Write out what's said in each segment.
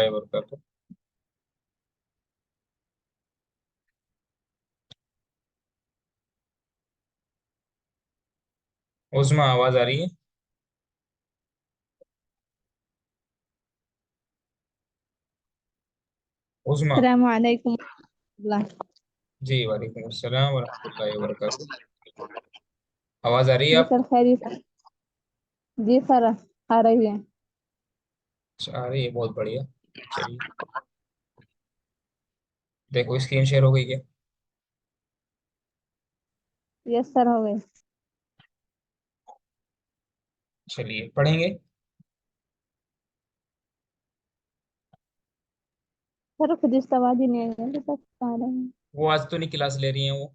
वबरकातुह। उस्मा, आवाज आ रही है? उस्मा। अस्सलामुअलैकुम। जी, वालेकुम अस्सलाम वरहमतुल्लाहि वबरकातुह। आवाज आ रही है जी आपको? सर, खैरियत। जी सर, आ रही है। अच्छा, आ रही है, बहुत बढ़िया। चलिए, देखो स्क्रीन शेयर हो गई क्या? यस सर, हो गई। चलिए पढ़ेंगे। सर खुद इस आवाज ही नहीं आ रही है, तो कहाँ रहे हैं? वो आज तो नहीं क्लास ले रही हैं वो।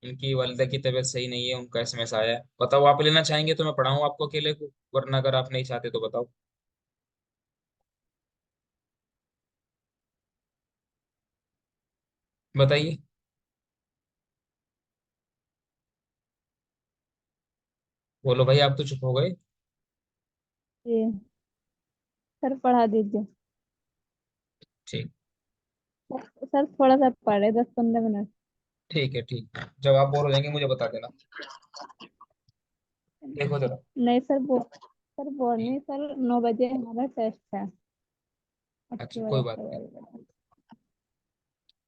उनकी वालिदा की तबीयत सही नहीं है, उनका एसएमएस आया है। बताओ, आप लेना चाहेंगे तो मैं पढ़ाऊँ आपको अकेले को, वरना अगर आप नहीं चाहते तो बताओ। बताइए। बोलो भाई, आप तो चुप हो गए। जी सर, पढ़ा दीजिए। ठीक। सर थोड़ा सा पढ़े, 10-15 मिनट। ठीक है, ठीक है, जब आप बोर हो जाएंगे मुझे बता देना। देखो जरा। नहीं सर, बोल नहीं सर, 9 बजे हमारा टेस्ट है। अच्छा, उसकी कोई वजह बात नहीं। से।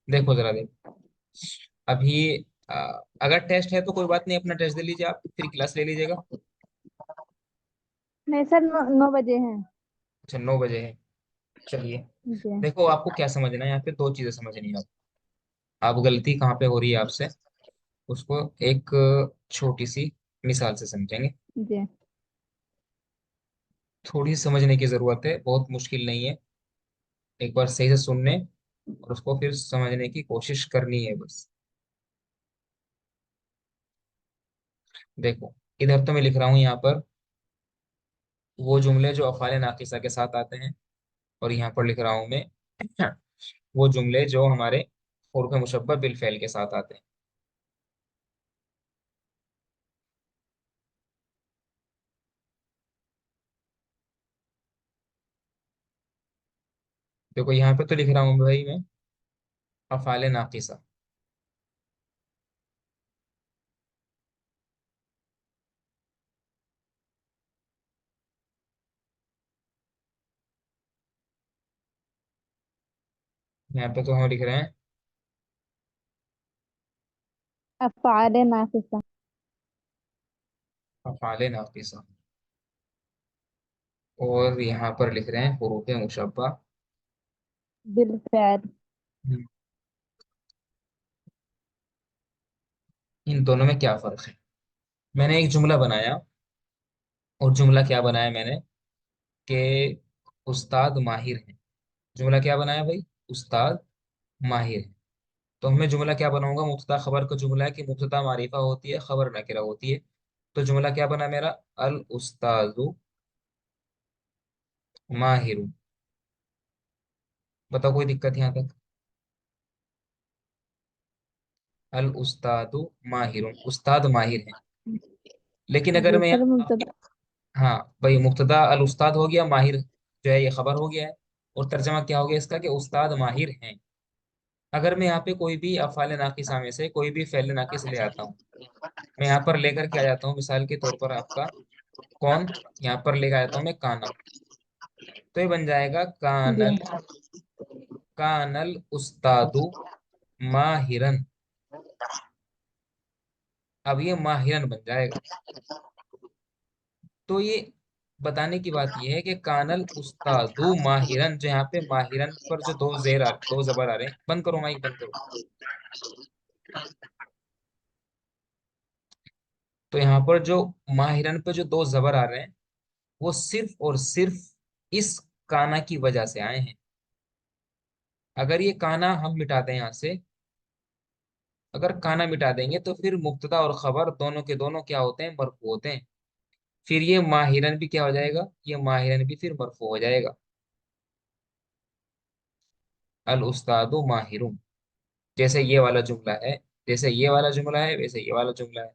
देखो जरा, देखो। अभी आ, अगर टेस्ट है तो कोई बात नहीं, अपना टेस्ट दे लीजिए, आप फिर क्लास ले लीजिएगा। नहीं सर, 9 बजे है। अच्छा, 9 बजे है। चलिए। जी। देखो, आपको क्या समझना है, यहाँ पे दो चीजें समझनी है। आप गलती कहाँ पे हो रही है आपसे, उसको एक छोटी सी मिसाल से समझेंगे। जी। थोड़ी समझने की जरूरत है, बहुत मुश्किल नहीं है। एक बार सही से सुनने और उसको फिर समझने की कोशिश करनी है बस। देखो, इधर तो मैं लिख रहा हूँ यहाँ पर वो जुमले जो अफ़ाल नाकिसा के साथ आते हैं, और यहाँ पर लिख रहा हूँ मैं वो जुमले जो हमारे हुरूफ मुशब्बह बिल फ़ेल के साथ आते हैं। देखो, यहाँ पे तो लिख रहा हूँ भाई मैं अफ़ाल नाकिसा। यहाँ पे तो हम लिख रहे हैं अफ़आल नाक़िसा। अफ़ाल नाकिसा, और यहाँ पर लिख रहे हैं हुरूफ मुशब्बा। बिलफ़ैल। हम्म, इन दोनों में क्या फ़र्क है? मैंने एक जुमला बनाया, और जुमला क्या बनाया मैंने कि उस्ताद माहिर है। जुमला क्या बनाया भाई? उस्ताद माहिर है। तो मैं जुमला क्या बनाऊंगा? मुब्तदा खबर का जुमला है कि मुब्तदा मारिफा होती है, खबर नकिरा होती है। तो जुमला क्या बना मेरा? अल उस्तादु माहिर। बताओ, कोई दिक्कत यहाँ तक? अल उस्तादु माहिर, उस्ताद माहिर है। लेकिन अगर जी मैं सर, यहाँ, मुब्तदा। हाँ भाई, मुब्तदा अल उस्ताद हो गया, माहिर जो है ये खबर हो गया है, और तर्जमा क्या हो गया इसका कि उस्ताद माहिर हैं। अगर मैं यहाँ पे कोई भी अफ़ाल नाकिसा में से कोई भी फ़ेल नाकिस ले आता हूँ, मैं यहाँ पर लेकर के आ जाता हूँ, मिसाल के तौर पर आपका कौन, यहाँ पर लेकर आता हूँ मैं काना। तो ये बन जाएगा जी। कानल, कानल उस्तादु माहिरन। अब ये माहिरन बन जाएगा। तो ये बताने की बात ये है कि कानल उस्तादु माहिरन, जो यहाँ पे माहिरन पर जो दो जबर आ रहे हैं, बंद करो माइक, बंद करो। तो यहाँ पर जो माहिरन पे जो दो जबर आ रहे हैं, वो सिर्फ और सिर्फ इस काना की वजह से आए हैं। अगर ये काना हम मिटा दें यहाँ से, अगर काना मिटा देंगे तो फिर मुब्तदा और खबर दोनों के दोनों क्या होते हैं? मरफू होते हैं। फिर ये माहिरन भी क्या हो जाएगा? ये माहिरन भी फिर मरफू हो जाएगा। अल उस्तादु माहिरुन, जैसे ये वाला जुमला है, जैसे ये वाला जुमला है वैसे ये वाला जुमला है।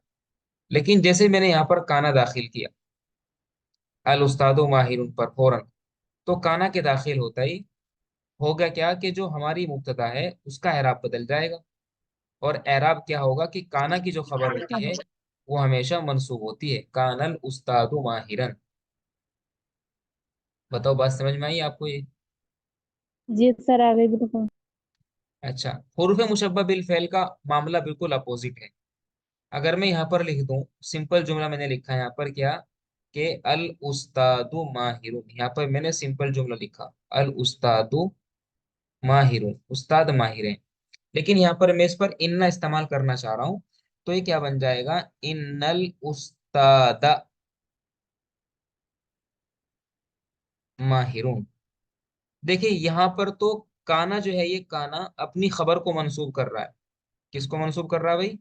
लेकिन जैसे मैंने यहाँ पर काना दाखिल किया अल उस्तादु माहिरुन पर फौरन, तो काना के दाखिल होता ही होगा क्या कि जो हमारी मुब्तदा है उसका एराब बदल जाएगा। और एराब क्या होगा कि काना की जो खबर होती है वो हमेशा मंसूब होती है, कानल उस्तादु माहिरन। बताओ, बात समझ में आई आपको ये? जी सर, आगे बिल्कुल। अच्छा, हुरूफ मुशब्बा बिल फेल का मामला बिल्कुल अपोजिट है। अगर मैं यहाँ पर लिख दूं, सिंपल जुमला मैंने लिखा है यहाँ पर क्या, कि अल उस्तादु माहिरुन। यहाँ पर मैंने सिंपल जुमला लिखा, अल उस्तादु माहिरुन, उस्ताद माहिर हैं। लेकिन यहाँ पर मैं इस पर इन्ना इस्तेमाल करना चाह रहा हूँ, तो ये क्या बन जाएगा, इन्नल उस्ताद माहिरुन। देखिए यहाँ पर तो काना जो है, ये काना अपनी खबर को मंसूब कर रहा है। किसको मंसूब कर रहा है भाई?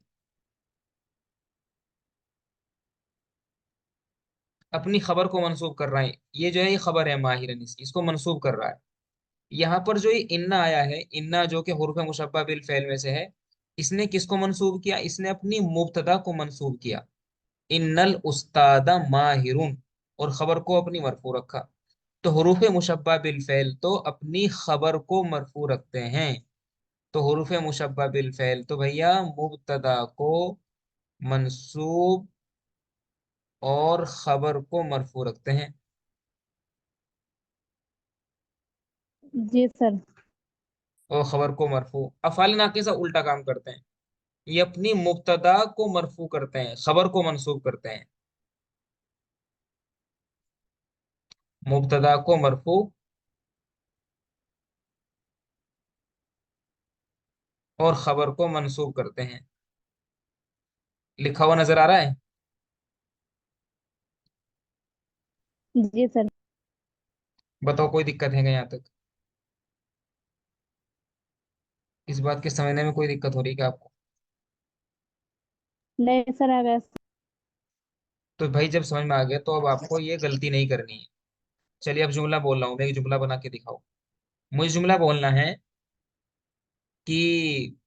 अपनी खबर को मंसूब कर रहा है। ये जो है ये खबर है माहिरन, इसकी, इसको मंसूब कर रहा है। यहाँ पर जो ये इन्ना आया है, इन्ना जो कि हुर्फ मुशब्बा बिल फेल में से है, इसने किसको मंसूब किया? इसने अपनी मुब्तदा को मंसूब किया, इन्नल उस्तादा माहिरुन, और खबर को अपनी मरफू रखा। तो हुरूफ मुशब्बा बिल फेल तो अपनी खबर को मरफू रखते हैं। तो हुरूफ मुशब्बा बिल फेल तो भैया मुब्तदा को मंसूब और खबर को मरफू रखते हैं। जी सर। और खबर को मरफू, अफ़ाल नाक़िसा उल्टा काम करते हैं। ये अपनी मुब्तदा को मरफू करते हैं, खबर को मंसूब करते हैं। मुब्तदा को मरफू और खबर को मंसूब करते हैं। लिखा हुआ नजर आ रहा है? जी सर। बताओ, कोई दिक्कत है क्या यहाँ तक? इस बात के समझने में कोई दिक्कत हो रही है क्या आपको? नहीं सर, आ गया। तो भाई जब समझ में आ गया तो अब आपको ये गलती नहीं करनी है। चलिए अब जुमला बोल रहा हूँ मैं, एक जुमला बना के दिखाओ। मुझे जुमला बोलना है कि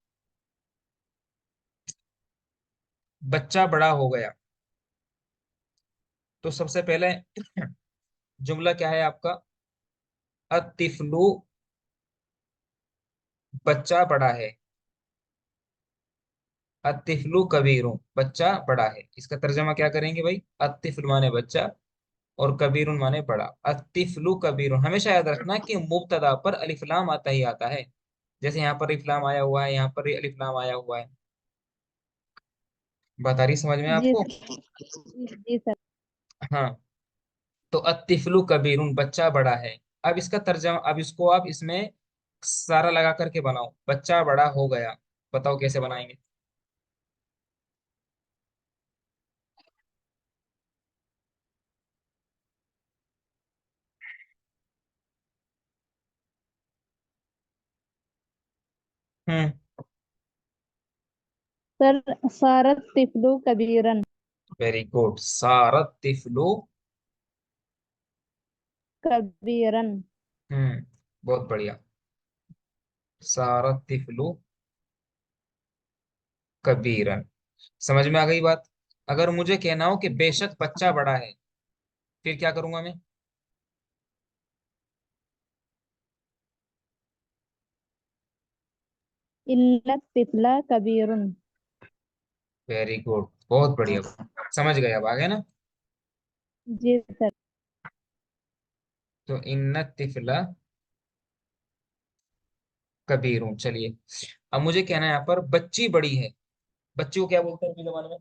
बच्चा बड़ा हो गया। तो सबसे पहले जुमला क्या है आपका, अतिफ्लु, बच्चा बड़ा है। अतिफ्लु कबीरुन, बच्चा बड़ा है। इसका तर्जमा क्या करेंगे भाई? अतिफ्लु माने बच्चा, और कबीरुन माने बड़ा। अतिफ्लु कबीरुन, हमेशा याद रखना कि मुब्तदा पर अलिफ्लाम आता ही आता है। जैसे यहाँ पर इफ्लाम आया हुआ है, यहाँ पर अलिफ्लाम आया हुआ है। बता रही समझ में जी आपको? सर। जी सर। हाँ। तो अतिफ्लु कबीरुन, बच्चा बड़ा है। अब इसका तर्जमा, अब इसको आप इसमें सारा लगा करके बनाओ, बच्चा बड़ा हो गया। बताओ कैसे बनाएंगे? हम्म। सर, सारत तिफलू कबीरन। वेरी गुड, सारा तिफ्लु। कबीरन। बहुत बढ़िया। सारा तिफ्लु कबीरन। समझ में आ गई बात? अगर मुझे कहना हो कि बेशक बच्चा बड़ा है, फिर क्या करूंगा मैं? इन्नत तिफला कबीरन। वेरी गुड, बहुत बढ़िया। समझ गए, अब आ गया ना? जी सर। तो इन्न तिफला कबीरुन। चलिए, अब मुझे कहना है यहाँ पर बच्ची बड़ी है। बच्ची को क्या बोलते हैं उर्दू जमाने में?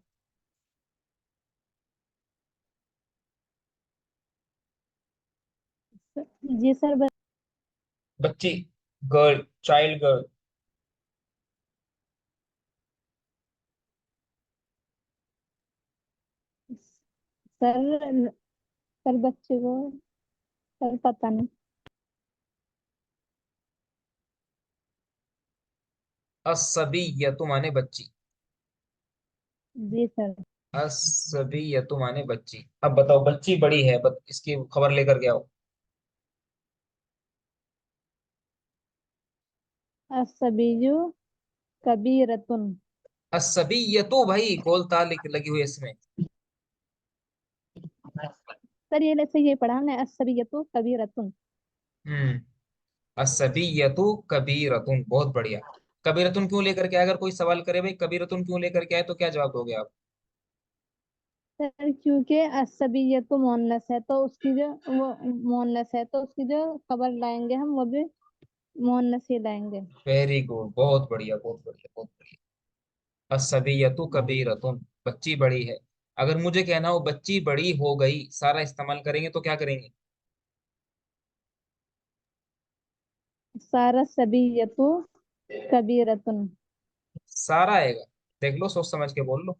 जी सर। बच्ची, girl, child girl. Sir, sir बच्चे को, सर पता नहीं। असबियतु माने बच्ची। जी सर। असबियतु माने बच्ची। अब बताओ, बच्ची बड़ी है, इसकी खबर लेकर के आओ। असबीजु कबीरतुन। असबियतु भाई, गोल ताल लगी हुई है इसमें। सर, ये ऐसे ये पढ़ा हमने, असबीयतु कबीरतुन। हम्म। असबियतु कबीरतुन, बहुत बढ़िया। कबीरतुन क्यों लेकर के आए? अगर कोई सवाल करे भाई कबीरतुन क्यों लेकर के आए, तो क्या जवाब दोगे आप? सर क्योंकि असबियत तो मोनस है, तो उसकी जो वो मोनस है, तो उसकी जो खबर लाएंगे हम, वो भी मोनस ही लाएंगे। वेरी गुड, बहुत बढ़िया, बहुत बढ़िया, बहुत बढ़िया। असबियतु कबीरतुन, बच्ची बड़ी है। अगर मुझे कहना हो बच्ची बड़ी हो गई, सारा इस्तेमाल करेंगे तो क्या करेंगे? सारा सबियतु कबीरतुन। सारा आएगा। देख लो, सोच समझ के बोल लो।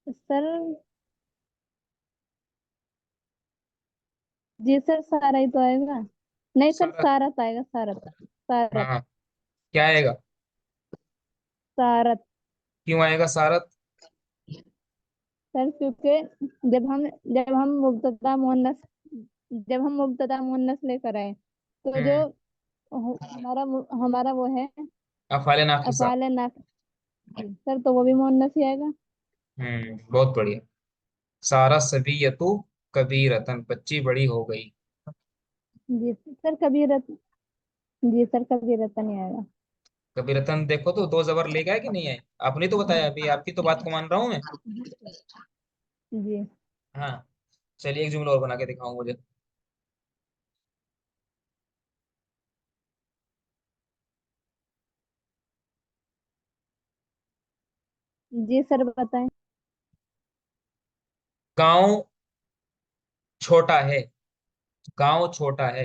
सर, जी सर, सारा ही तो आएगा। नहीं सर, सारा। सारत आएगा, सारत। सारत। हाँ, क्या आएगा? सारत। क्यों आएगा सारत? सर क्योंकि जब हम जब हम मुब्तदा मुअन्नस जब हम मुब्तदा मुअन्नस लेकर आए, तो जो हम्म। हमारा हमारा वो है अफाले नाफिसा। अफाल ना, सर तो वो भी मुअन्नस ही आएगा। बहुत बढ़िया। सारा सबीयतु कबीरतन, बच्ची बड़ी हो गई। जी सर, कबीरत। जी सर, कबीरत नहीं आएगा। कबीरतन देखो तो दो जबर ले गया कि नहीं आए? आपने तो बताया, अभी आपकी तो बात को मान रहा हूं मैं। जी। हाँ। चलिए एक जुमला और बना के दिखाओ मुझे। जी सर, बताएं। गांव छोटा है। गांव छोटा है।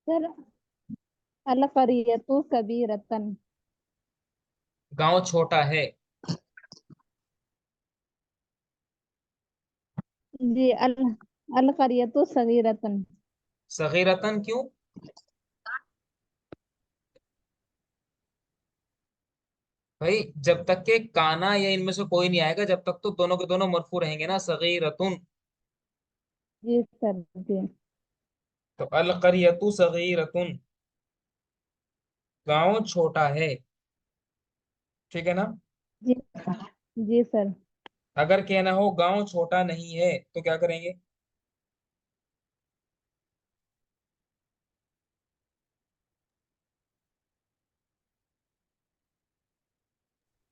सर, अल करियतु कबीरतन। गांव छोटा है। जी, अल करियतु सगीरतन। सगीरतन क्यों? भाई जब तक के काना या इनमें से कोई नहीं आएगा, जब तक तो दोनों के दोनों मरफू रहेंगे ना, सगीरतुन। जी सर। जी। तो अल करियतु सगीरतुन, गांव छोटा है। ठीक है ना? जी। जी सर। अगर कहना हो गांव छोटा नहीं है, तो क्या करेंगे?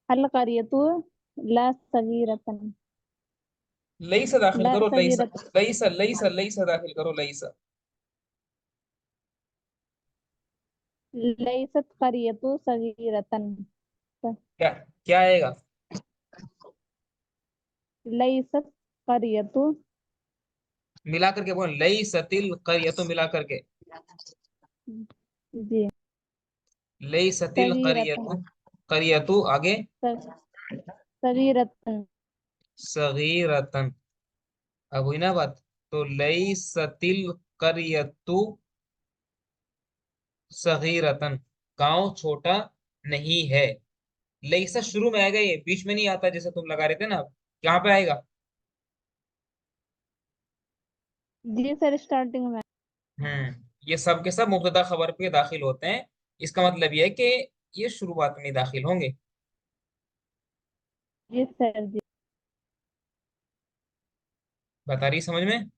अल करियतु ला सगीरतन। लई से दाखिल ला करो, लई सा। सगीरत। लई सा, लई सा, लई सा दाखिल करो, लई सा। लैसत करियतु सगीरतन। क्या? क्या आएगा? लैसत करियतु। मिला करके बोल, लई सतिल करियतु, मिला करके। जी। लई सतिल सगीरतन। करियतु। करियतु आगे। सगीरतन। सगीरतन। अब हुई ना बात? तो लई सतिल करियतु सगीरतन, गांव छोटा नहीं है। लई से शुरू में आएगा, ये बीच में नहीं आता जैसे तुम लगा रहे थे ना। यहाँ पे आएगा। जी सर, स्टार्टिंग में। ये सब के सब मुब्तदा खबर पे दाखिल होते हैं। इसका मतलब ये है कि ये शुरुआत में दाखिल होंगे। जी सर। जी। बता रही समझ में?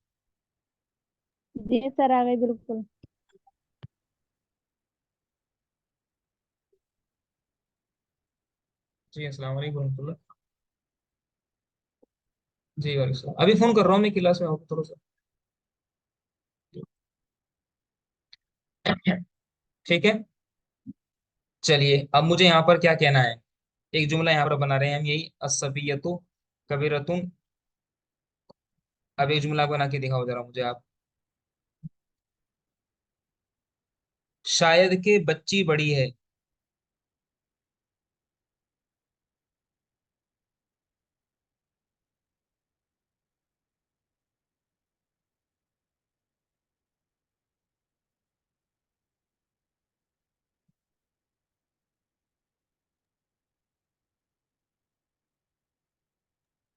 जी सर, आ गई बिल्कुल। जी अस्सलाम वालेकुम रहमतुल्लाह। जी वालेकुम सलाम। अभी फोन कर रहा हूँ मैं, क्लास में हूँ थोड़ा सा। ठीक है। चलिए अब मुझे यहाँ पर क्या कहना है। एक जुमला यहाँ पर बना रहे हैं हम, यही असबियतु कबीरतुन। अब एक जुमला बना के दिखाओ जरा मुझे आप। शायद के बच्ची बड़ी है।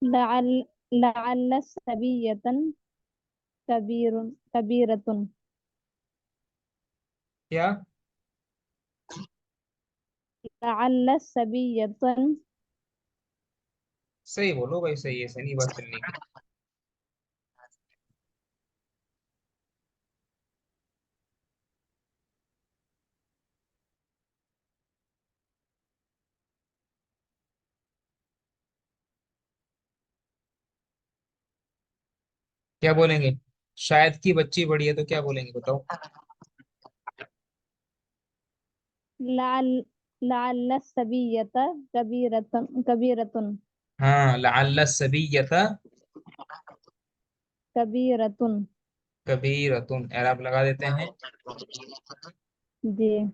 लअल लअल सबीयतन कबीर कबीरतुन। क्या? लअल सबीयतन। सही बोलो भाई, सही है, सही बात चलने की। क्या बोलेंगे? शायद की बच्ची बड़ी है तो क्या बोलेंगे, बताओ। लअल लअल सबीयत कबीरतुन। हाँ, लअल्ल सबिय्यता कबीरतुन। कबीरतुन, एराब लगा देते हैं। जी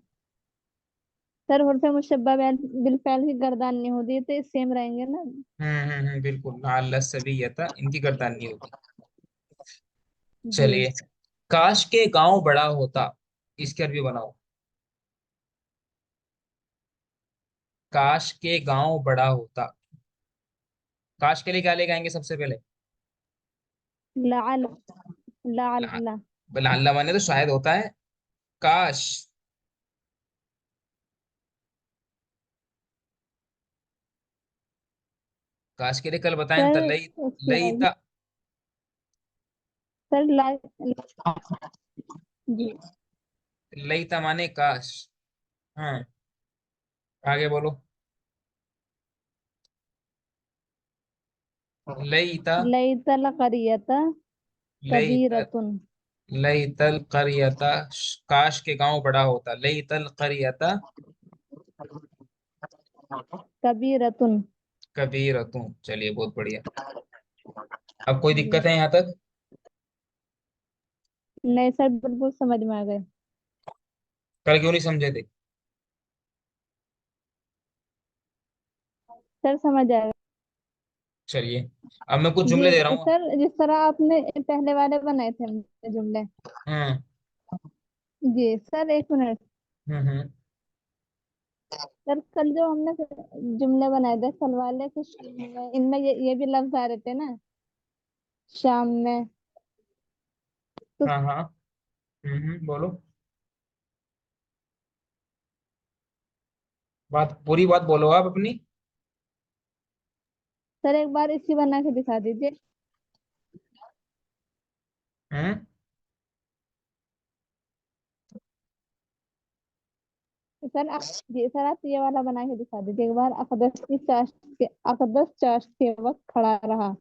सर, उर्फे मुशब्बा बिलफैल की गर्दान नहीं होती तो सेम रहेंगे ना। बिल्कुल, लअल्ल सबिय्यता इनकी गर्दान नहीं होगी। जी। चलिए। काश के गांव बड़ा होता, इसके अरबी बनाओ। काश के गांव बड़ा होता। काश के लिए क्या लेके आएंगे सबसे पहले? लअल ला- लअल। लाला माने तो शायद होता है। काश। काश के लिए कल बताया था, सर लई। उसके लई बाद था। सर जी लई था माने काश। हाँ, आगे बोलो। लई था। लैतल करियत लई त कबीरतुन। लई तल करियता। काश के गांव बड़ा होता, लई तल करियता कबीरतुन। कबीरतुन। चलिए, बहुत बढ़िया। अब कोई जी दिक्कत है यहाँ तक? नहीं सर, बिल्कुल समझ में आ गए। कल क्यों नहीं समझे थे? सर समझ आ गए। चलिए, अब मैं कुछ जुमले दे रहा जी हूँ। सर, जिस तरह आपने पहले वाले बनाए थे हमने जुमले। हम्म जी सर, एक मिनट। हम्म। सर कल जो हमने जुमले बनाए थे कल वाले के इनमें ये भी लफ्ज आ रहे थे ना शाम में। तो हाँ हाँ। बोलो। बात, पूरी बात बोलो आप अपनी। सर एक बार इसी बना के दिखा दीजिए। हम्म। सर आप जी सर, आप ये वाला बना के दिखा दीजिए एक बार। अकदस चाश के वक्त खड़ा रहा।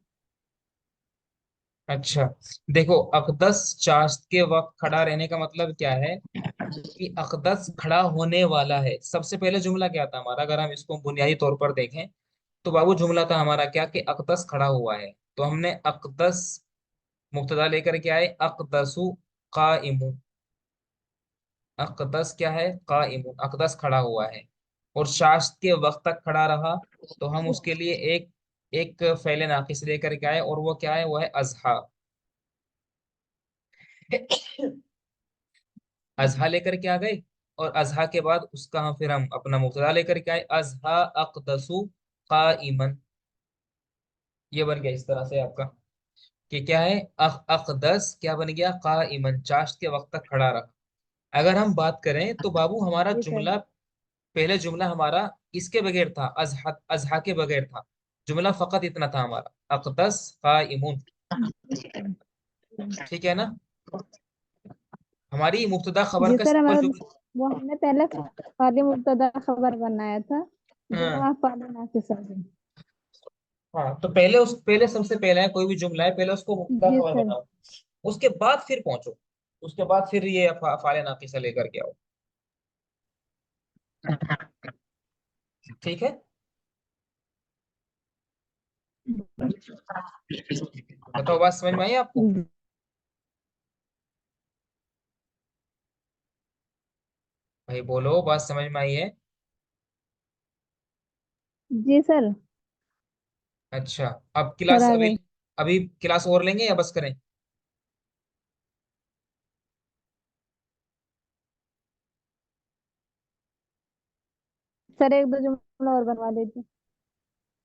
अच्छा, देखो, अकदस चाश्त के वक्त खड़ा रहने का मतलब क्या है? कि अकदस खड़ा होने वाला है। सबसे पहले जुमला क्या था हमारा, अगर हम इसको बुनियादी तौर पर देखें, तो बाबू जुमला था हमारा क्या, कि अकदस खड़ा हुआ है। तो हमने अकदस मुब्तदा लेकर के आए, अकदसु काइमुन। अकदस क्या है? काइमुन, अकदस खड़ा हुआ है। और शाश्त के वक्त तक खड़ा रहा, तो हम उसके लिए एक एक फेले नाकिस लेकर के आए, और वो क्या है? वो है अजहा। अजहा लेकर के आ गए। और अजहा के बाद उसका हम फिर हम अपना मुब्तदा लेकर के आए, अजहा अकदसु काइमन। ये बन गया इस तरह से आपका, कि क्या है, अकदस क्या बन गया? काइमन, चाश्त के वक्त तक खड़ा रहा। अगर हम बात करें तो बाबू हमारा जी सर। जुमला, पहले जुमला हमारा इसके बगैर था, अजहा अजहा के बगैर था। जुमला फकत इतना था हमारा, अकदस काइमुन। ठीक है ना? हमारी मुब्तदा खबर जी का सर, सिंपल हमारा जुमला। वो हमने पहले खाली मुब्तदा खबर बनाया था जो हाँ आप पाले ना के साथ। हाँ, तो पहले सबसे पहले है, कोई भी जुमला है, पहले उसको मुब्तदा जी खबर सर। बनाओ। उसके बाद फिर पहुंचो। उसके बाद फिर ये फाले नाकिसा लेकर के आओ। ठीक है। बताओ, बात समझ में आई आपको? भाई बोलो, बात समझ में आई है? जी सर। अच्छा। अब सर क्लास आ अभी, गए। अभी क्लास और लेंगे या बस करें? सर एक दो जुमला और बनवा दीजिए।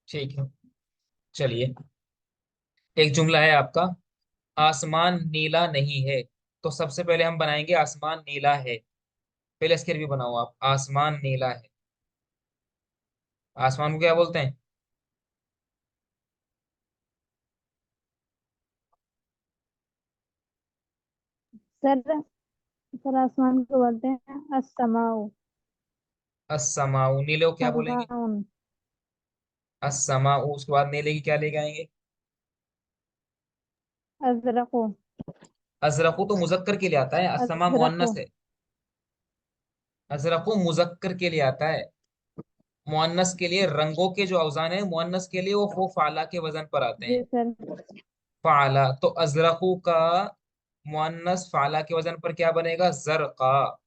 ठीक है। चलिए, एक जुमला है आपका, आसमान नीला नहीं है। तो सबसे पहले हम बनाएंगे आसमान नीला है। पहले इसके भी बनाओ आप, आसमान नीला है। आसमान को क्या बोलते हैं? सर सर आसमान को बोलते हैं अस्समाउ। अस्समाउ। नीले को क्या बोलेंगे? समाउन। अस्समाउ। उसके बाद नीले की क्या लेके आएंगे? अजरको। अजरकू तो मुजक्कर के लिए आता है, अस्समा अजरको। मुअन्नस है। अजरकू मुजक्कर के लिए आता है। मुअन्नस के लिए रंगों के जो अवजान है, मुअन्नस के लिए वो फाला के वजन पर आते जी हैं। सर। फाला, तो अजरकू का मुअन्नस फाला के वजन पर क्या बनेगा? जरका।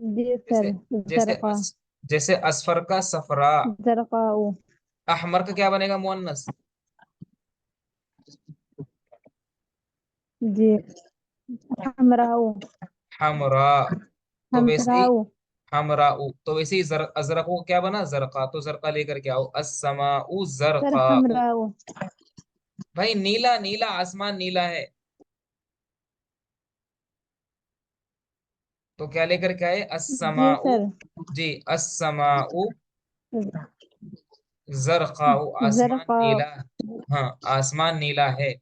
जी जैसे सर। जैसे जरका। जैसे असफर का सफरा। जरकाऊ। अहमर का क्या बनेगा मुअन्नस? जी। हमराऊ। हमरा। तो वैसे ही हमराऊ। हमराऊ, तो वैसे ही अजरकू क्या बना? जरका। तो जरका लेकर के आओ, अस्समाउ सर जरकाऊ। हमराऊ। भाई नीला, नीला आसमान नीला है। तो क्या लेकर के आए? जी अस्समाउ। सर। जी, अस्समाउ जरकाऊ, आसमान जरका। नीला। हाँ, आसमान नीला है।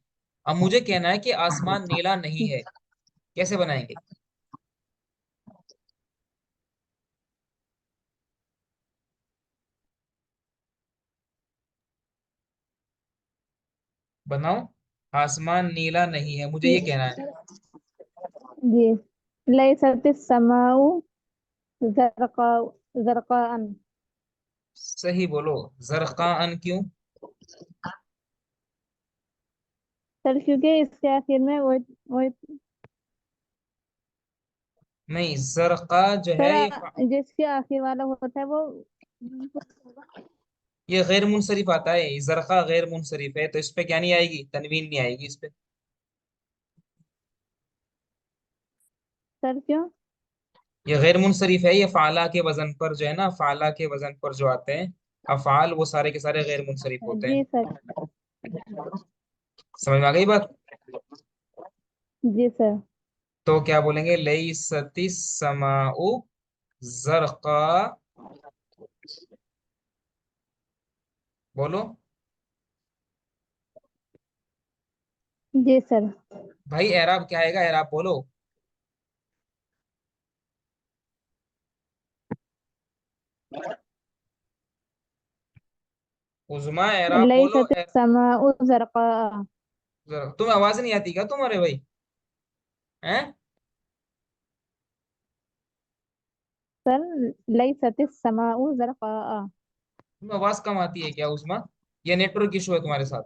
अब मुझे कहना है कि आसमान नीला नहीं है, कैसे बनाएंगे? बनाओ। आसमान नीला नहीं है, मुझे ये कहना है। जी। लैसत समाउ जरका। जरकान। सही बोलो। जरकान क्यों? सर क्योंकि इसके आखिर में वो नहीं, जरका जो सर है ये जिसके आखिर वाला होता है वो। ये गैर मुनसरिफ आता है। जरका गैर मुनसरिफ है, तो इस पे क्या नहीं आएगी? तनवीन नहीं आएगी इस पे। सर क्यों? ये गैर मुनसरिफ है, ये फाला के वजन पर जो है ना, फाला के वजन पर जो आते हैं अफाल, वो सारे के सारे गैर मुनसरिफ होते जी हैं। सर। समझ में आ गई बात? जी सर। तो क्या बोलेंगे? लई सती समाउ जरका। बोलो। जी सर। भाई एराब क्या आएगा? एराब बोलो। उजमा एराब बोलो। लैसत समाउ जरका। तुम्हें आवाज नहीं आती क्या तुम्हारे भाई? हैं? सर लैसत समाउ जरका। तुम्हें आवाज कम आती है क्या उजमा? ये नेटवर्क इशू है तुम्हारे साथ?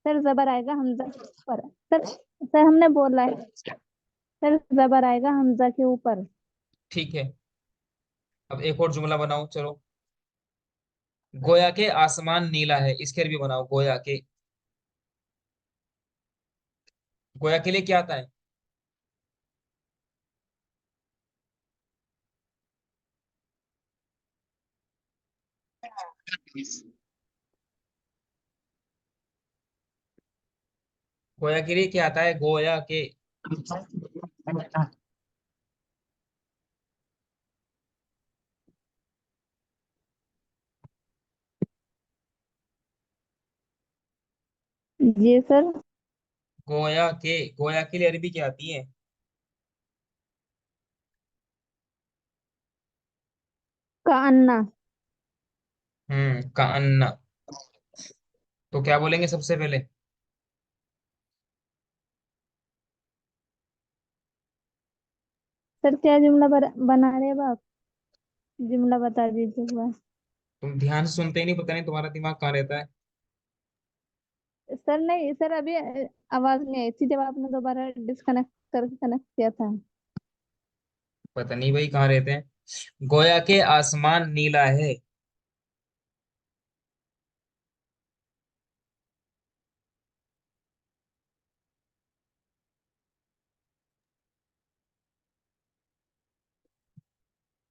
सर जबर आएगा हमजा के ऊपर। सर सर हमने बोला है। सर जबर आएगा हमजा के ऊपर। ठीक है। अब एक और जुमला बनाओ, चलो। गोया के आसमान नीला है, इसके भी बनाओ। गोया के, गोया के लिए क्या आता है? गोया के लिए क्या आता है? गोया के। जी सर। गोया के लिए अरबी क्या आती है? का अन्ना। का अन्ना। तो क्या बोलेंगे सबसे पहले? सर क्या जुमला बना रहे हैं आप? जुमला बता दीजिए एक बार। तुम ध्यान से सुनते ही नहीं, पता नहीं तुम्हारा दिमाग कहाँ रहता है। सर नहीं सर अभी आवाज नहीं आई थी जब आपने दोबारा डिस्कनेक्ट करके कनेक्ट किया था। पता नहीं भाई कहाँ रहते हैं। गोया के आसमान नीला है।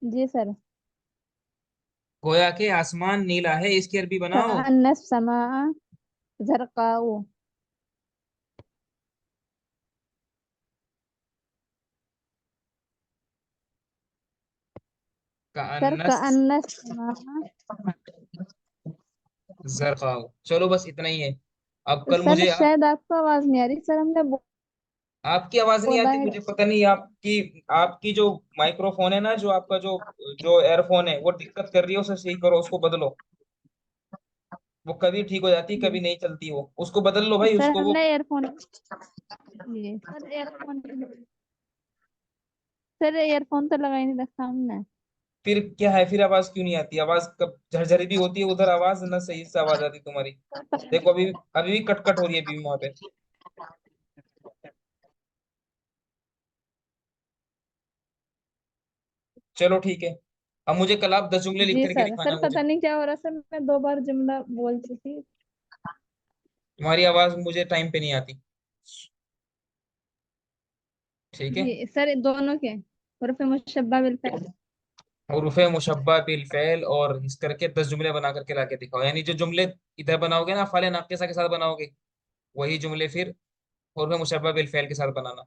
जी सर। गोया के आसमान नीला है, इसकी अरबी बनाओ। कअन्न समा जरकाऊ। का सर अन्नस कअन्न समा। जरकाओ। चलो बस इतना ही है। अब कल सर मुझे शायद आपको आवाज नहीं आ रही सर, हमने आपकी आवाज नहीं बोला आती, है। मुझे पता नहीं। आपकी आपकी जो माइक्रोफोन है ना, जो आपका जो जो एयरफोन है वो दिक्कत कर रही है, उसे सही करो, उसको बदलो। वो कभी ठीक हो जाती, कभी नहीं चलती, वो उसको बदल लो भाई, सर उसको वो। हमने ईयरफोन, ये सर ईयरफोन, सर ईयरफोन तो लगा ही नहीं रखा हमने। फिर क्या है, फिर आवाज क्यों नहीं आती? आवाज कब झरझरी भी होती है उधर, आवाज ना सही से आवाज आती तुम्हारी। देखो अभी अभी भी कट कट हो रही है, अभी भी वहां पे। चलो ठीक है। अब मुझे कल आप 10 जुमले लिख जी करके सर, दिखाना सर मुझे। पता नहीं क्या हो रहा सर, मैं 2 बार जुमला बोल चुकी। तुम्हारी आवाज मुझे टाइम पे नहीं आती। ठीक है। जी सर, दोनों के हुर्फ मुशब्बा बिल फ़िल। हुरूफ मुशब्बा बिल फ़ैल और इस करके 10 जुमले बना करके लाके दिखाओ। यानी जो जुमले इधर बनाओगे ना, फाले नाक़िसा के साथ बनाओगे, वही जुमले फिर हुरूफ मुशब्बा बिल फ़ैल के साथ बनाना।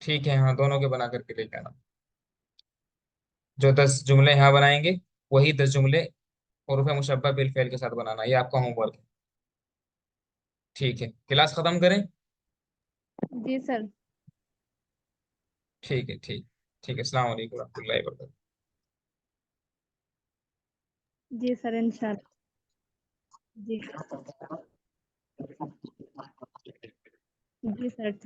ठीक है, हाँ, दोनों के बना करके लेके आना। जो 10 जुमले यहाँ बनाएंगे, वही 10 जुमले हुरूफ मुशब्बा बिल फ़ैल के साथ बनाना। ये आपका होमवर्क है। ठीक है, क्लास खत्म करें? जी सर। ठीक है, ठीक। ठीक है, अस्सलाम वालेकुम रहमतुल्लाहि व बरकातहू। जी सर, इंशाल्लाह। जी। जी सर।